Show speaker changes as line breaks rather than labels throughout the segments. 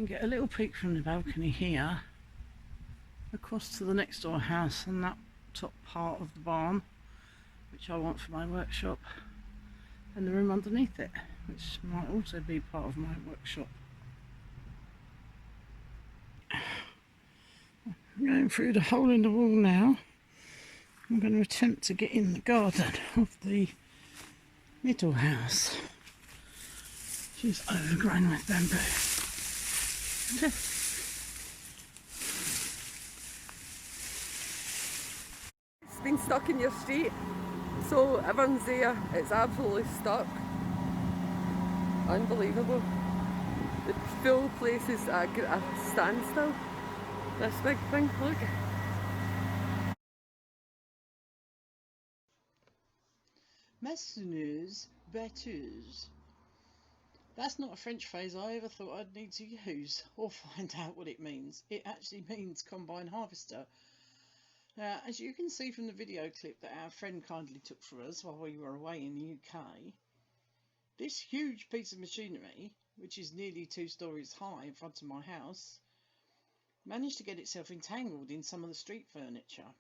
can get a little peek from the balcony here across to the next door house and that top part of the barn, which I want for my workshop, and the room underneath it, which might also be part of my workshop. I'm going through the hole in the wall now. I'm going to attempt to get in the garden of the middle house, which is overgrown with bamboo.
It's been stuck in your street, so everyone's there. It's absolutely stuck. Unbelievable. The full place is at a standstill. This big thing, look.
Massonneuse batteuse. That's not a French phrase I ever thought I'd need to use or find out what it means. It actually means combine harvester. Now, as you can see from the video clip that our friend kindly took for us while we were away in the UK, this huge piece of machinery, which is nearly 2 stories high in front of my house, managed to get itself entangled in some of the street furniture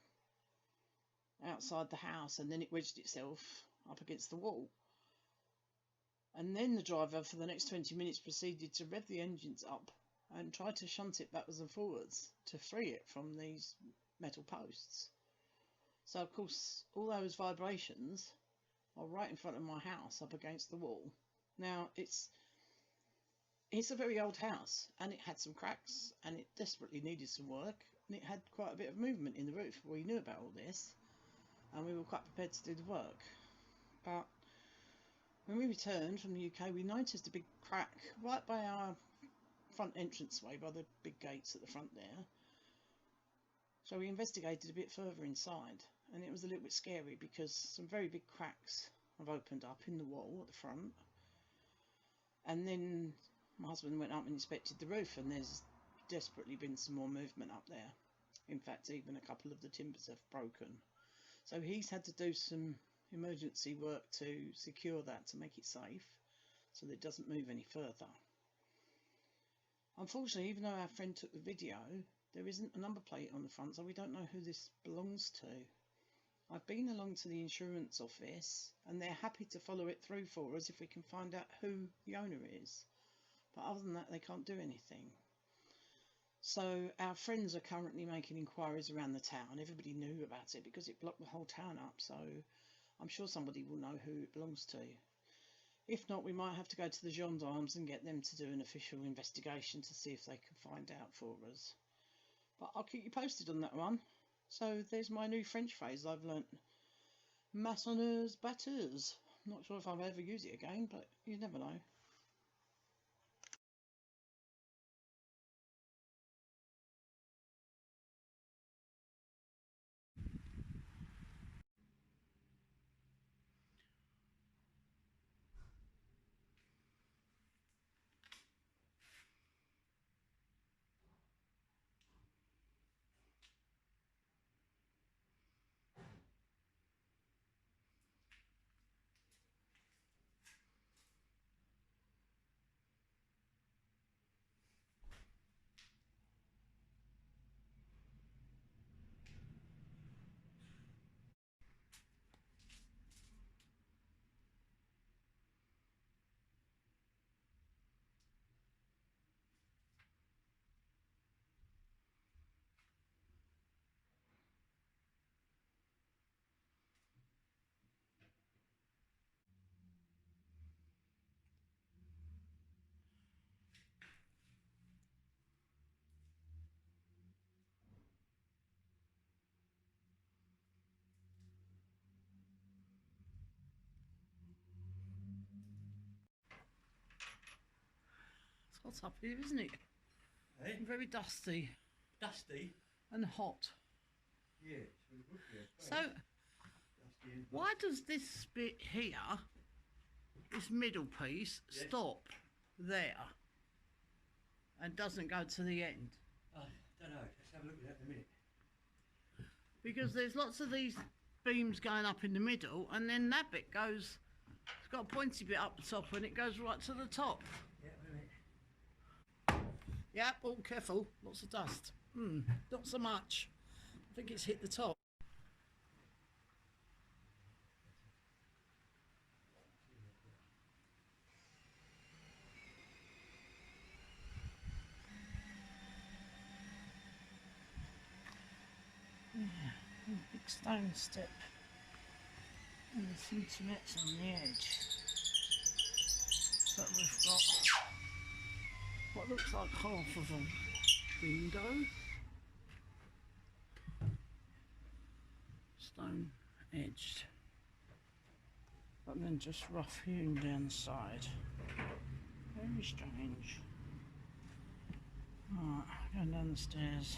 outside the house, and then it wedged itself up against the wall. And then the driver for the next 20 minutes proceeded to rev the engines up and try to shunt it backwards and forwards to free it from these metal posts. So of course all those vibrations are right in front of my house up against the wall. Now it's a very old house, and it had some cracks, and it desperately needed some work, and it had quite a bit of movement in the roof. We knew about all this and we were quite prepared to do the work. But when we returned from the UK, we noticed a big crack right by our front entranceway, by the big gates at the front there. So we investigated a bit further inside, and it was a little bit scary because some very big cracks have opened up in the wall at the front. And then my husband went up and inspected the roof, and there's desperately been some more movement up there. In fact, even a couple of the timbers have broken. So he's had to do some emergency work to secure that, to make it safe so that it doesn't move any further. Unfortunately, even though our friend took the video, there isn't a number plate on the front, so we don't know who this belongs to. I've been along to the insurance office and they're happy to follow it through for us if we can find out who the owner is, but other than that they can't do anything. So our friends are currently making inquiries around the town. Everybody knew about it because it blocked the whole town up, so I'm sure somebody will know who it belongs to. If not, we might have to go to the gendarmes and get them to do an official investigation to see if they can find out for us. But I'll keep you posted on that one. So there's my new French phrase I've learnt. Massonneuse batteuse. Not sure if I'll ever use it again, but you never know. It's hot up here, isn't it?
Eh?
Very dusty.
Dusty?
And hot.
Yeah.
So, why does this bit here, this middle piece,
Yes.
stop there and doesn't go to the end?
I don't know. Let's have a look at that in a minute.
Because there's lots of these beams going up in the middle, and then that bit goes, it's got a pointy bit up the top and it goes right to the top.
Yeah, wait a minute.
Yep, all careful, lots of dust. Not so much. I think it's hit the top. Yeah, big stone step. And there's some intermets on the edge. But we've got what looks like half of a window. Stone edged. But then just rough hewn down the side. Very strange. Alright, going down the stairs.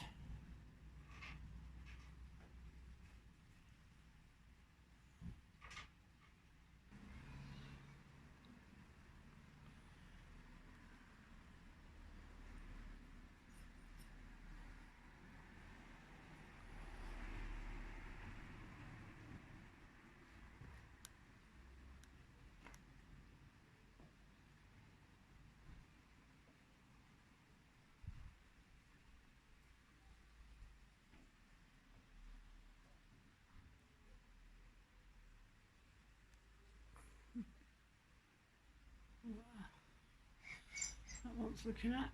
That one's looking at.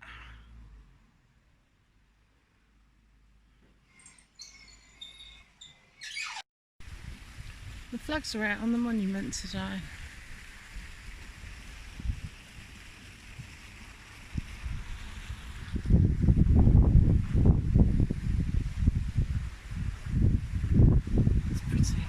The flags are out on the monument today. It's pretty.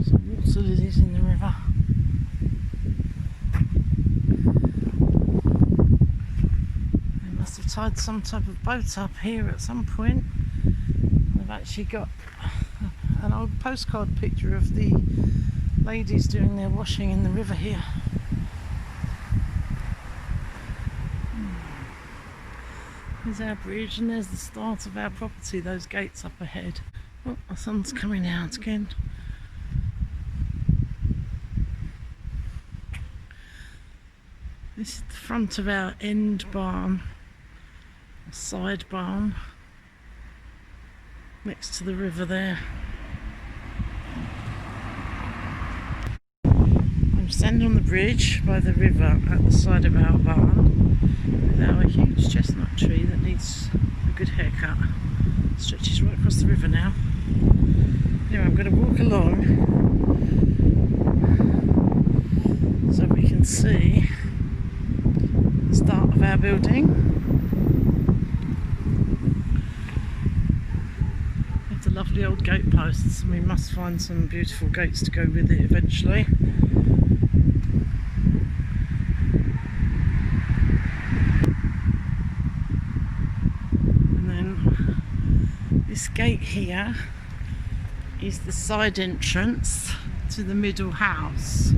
Some water lilies in the river. They must have tied some type of boat up here at some point. They've actually got an old postcard picture of the ladies doing their washing in the river here. There's our bridge and there's the start of our property, those gates up ahead. Oh, the sun's coming out again. This is the front of our end barn, or side barn, next to the river there. I'm standing on the bridge by the river at the side of our barn with our huge chestnut tree that needs a good haircut. Stretches right across the river now. Anyway, I'm going to walk along so we can see the start of our building. We have the lovely old gate posts and we must find some beautiful gates to go with it eventually. This gate here is the side entrance to the middle house.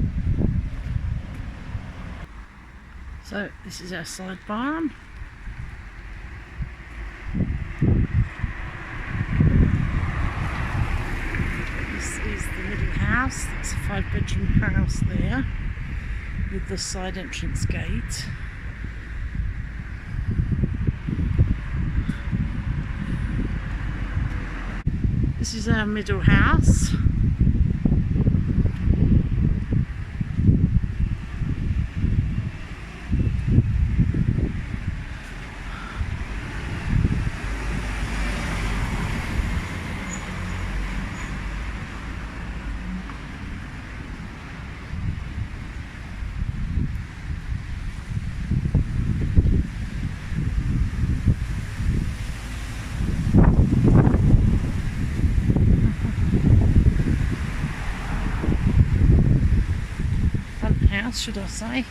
So this is our side barn. This is the middle house. That's a 5-bedroom house there with the side entrance gate. This is our middle house. entrance, should I say.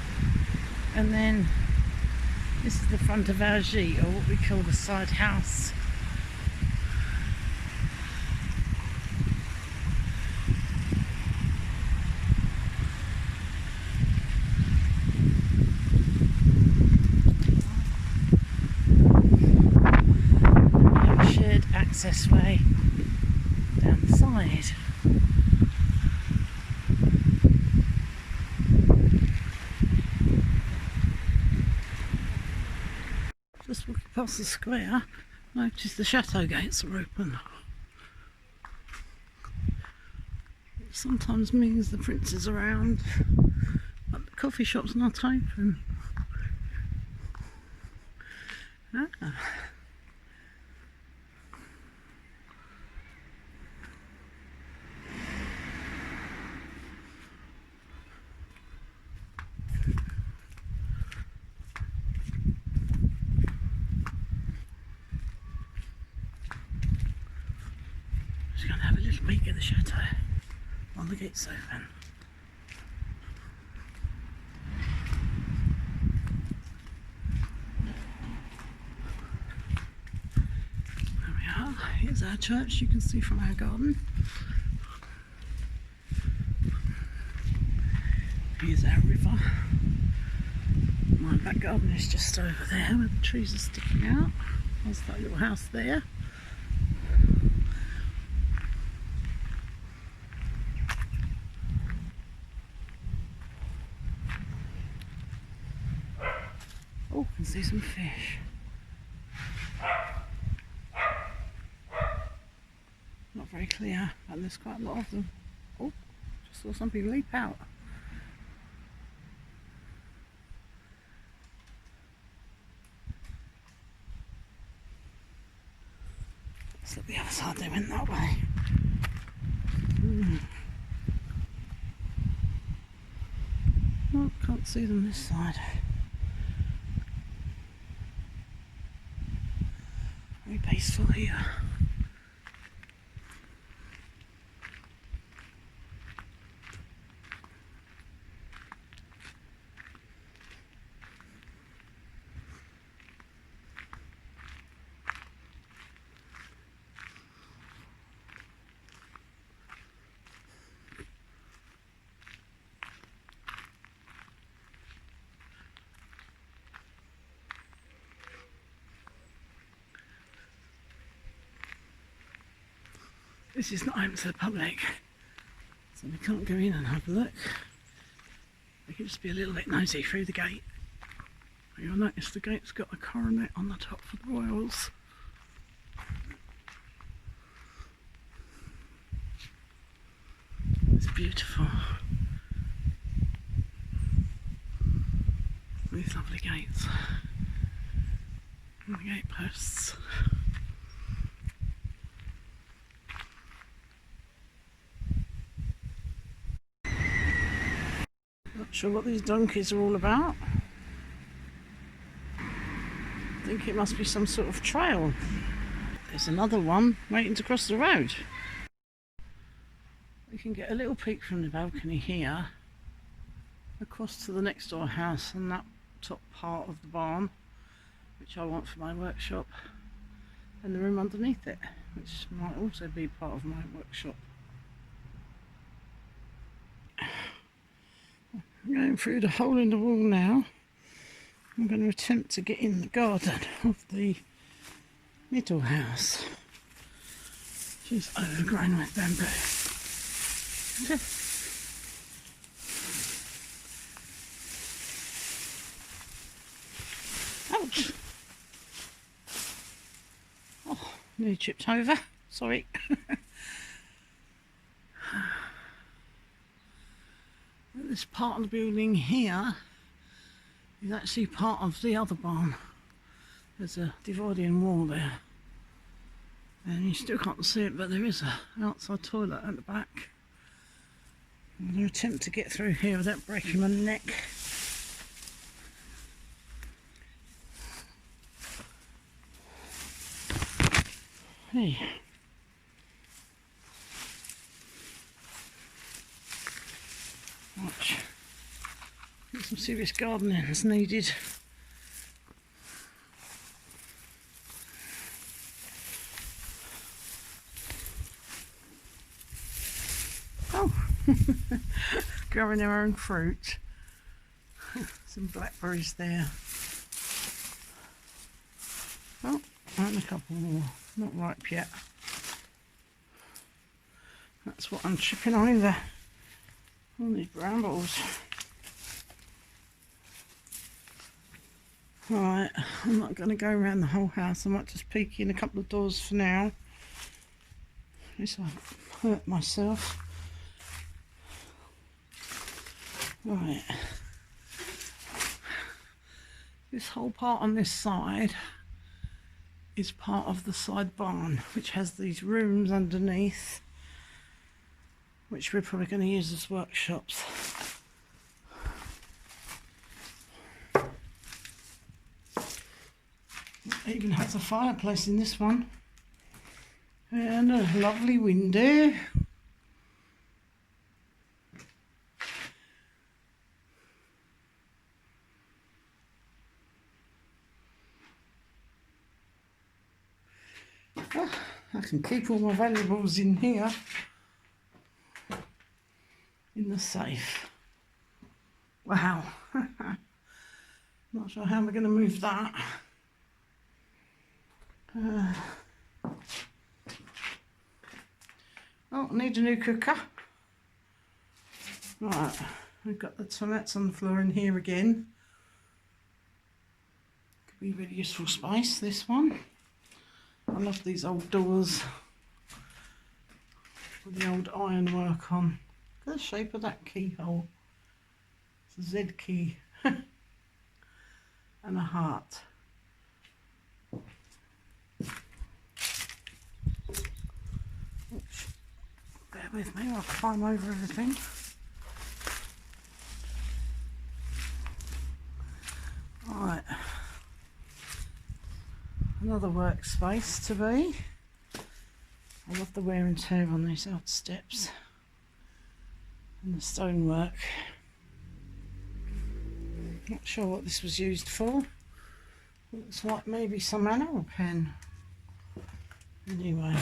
And then this is the front of our gîte, or what we call the side house. Shared access way down the side. Just walking past the square, notice the Chateau gates are open. It sometimes means the prince is around, but the coffee shop's not open. Ah. Just going to have a little peek at the chateau while the gate's open. There we are, here's our church, you can see from our garden. Here's our river. My back garden is just over there where the trees are sticking out. There's that little house there. Oh, I can see some fish. Not very clear, and there's quite a lot of them. Oh, just saw something leap out. Let's look the other side, they went that way. Oh, can't see them this side. Very peaceful here. This is not open to the public, so we can't go in and have a look. We can just be a little bit nosy through the gate. You'll notice the gate's got a coronet on the top for the royals. It's beautiful. These lovely gates and the gate posts. Not sure what these donkeys are all about. I think it must be some sort of trail. There's another one waiting to cross the road. We can get a little peek from the balcony here across to the next door house and that top part of the barn, which I want for my workshop, and the room underneath it, which might also be part of my workshop. I'm going through the hole in the wall now. I'm going to attempt to get in the garden of the middle house, which is overgrown with bamboo. Ouch! Oh, nearly chipped over. Sorry. This part of the building here is actually part of the other barn. There's a dividing wall there, and you still can't see it, but there is an outside toilet at the back. I'm going to attempt to get through here without breaking my neck. Hey. Watch. serious gardening is needed. Oh, growing their own fruit. Some blackberries there. Oh, and a couple more, not ripe yet. That's what I'm chipping over. All these brambles. Right, I'm not going to go around the whole house. I might just peek in a couple of doors for now. At least I've hurt myself. Right. This whole part on this side is part of the side barn, which has these rooms underneath, which we're probably going to use as workshops. It even has a fireplace in this one, and a lovely window. Oh, I can keep all my valuables in here, in the safe. Wow. Not sure how we're going to move that. Oh, I need a new cooker. Right, we've got the tomatoes on the floor in here again. Could be really useful space, this one. I love these old doors with the old ironwork on. Look at the shape of that keyhole. It's a Z key and a heart. Oops. Bear with me, I'll climb over everything. Right. Another workspace to be. I love the wear and tear on these old steps and the stonework. Not sure what this was used for. Looks like maybe some enamel pen. Anyway.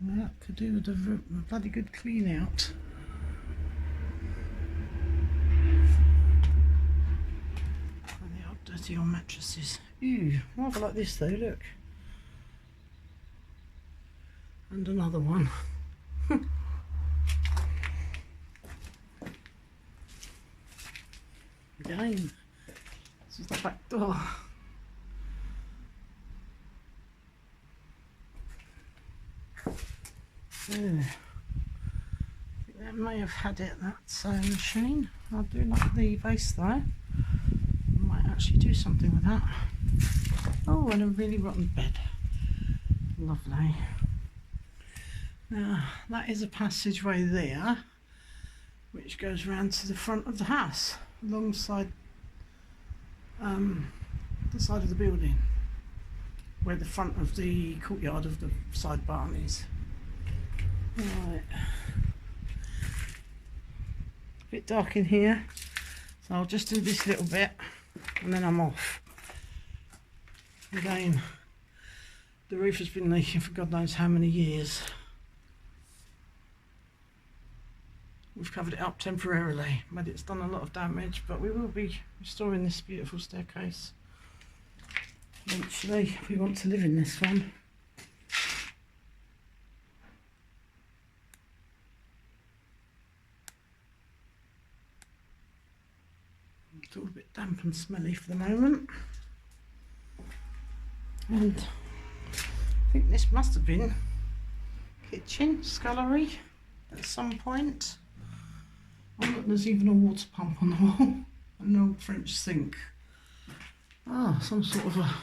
That could do with a bloody good clean out. Dirty old mattresses. Ew, rather like this though, look. And another one. Again, this is the back door. I think that may have had it, that sewing machine. I do like the base though. Might actually do something with that. Oh, and a really rotten bed. Lovely. Now, that is a passageway there, which goes round to the front of the house, alongside the side of the building, where the front of the courtyard of the side barn is. Right. A bit dark in here, so I'll just do this little bit and then I'm off. Again, the roof has been leaking for God knows how many years. We've covered it up temporarily, but it's done a lot of damage, but we will be restoring this beautiful staircase eventually if we want to live in this one. It's all a bit damp and smelly for the moment. And I think this must have been kitchen, scullery at some point. Oh look, there's even a water pump on the wall. An old French sink. Ah, some sort of a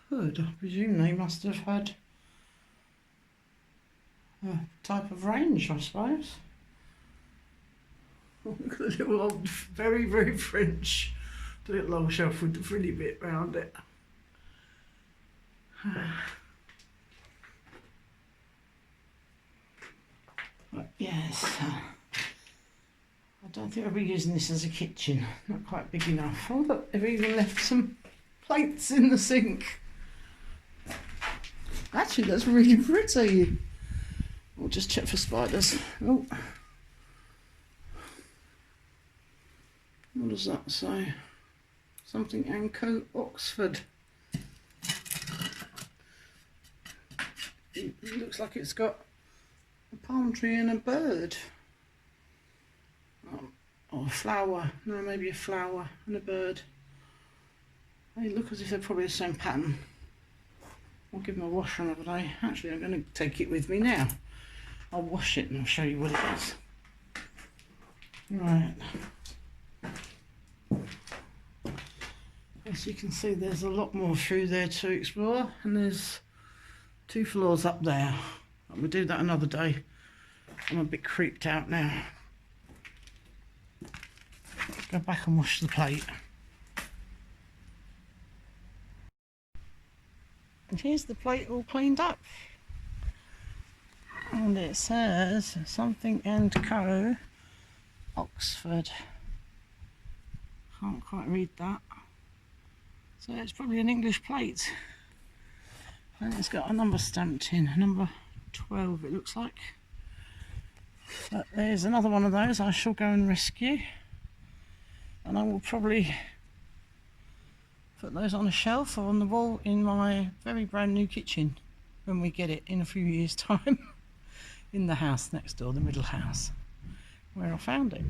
hood. I presume they must have had a type of range, I suppose. Look at the little old, very, very French, the little old shelf with the frilly bit round it. But yes, I don't think I'll be using this as a kitchen. Not quite big enough. Oh look, they've even left some plates in the sink. Actually, that's really pretty. We'll just check for spiders. Oh. What does that say? Something Anco, Oxford. It looks like it's got a palm tree and a bird. Or a flower. No, maybe a flower and a bird. They look as if they're probably the same pattern. I'll give them a wash another day. Actually, I'm going to take it with me now. I'll wash it and I'll show you what it is. Right. As you can see, there's a lot more through there to explore, and there's 2 floors up there. We'll do that another day. I'm a bit creeped out now. Go back and wash the plate. And here's the plate all cleaned up. And it says something and Co. Oxford. Can't quite read that. So it's probably an English plate. And it's got a number stamped in, number 12 it looks like. But there's another one of those I shall go and rescue. And I will probably put those on a shelf or on the wall in my very brand new kitchen when we get it in a few years' time. In the house next door, the middle house, where I found it.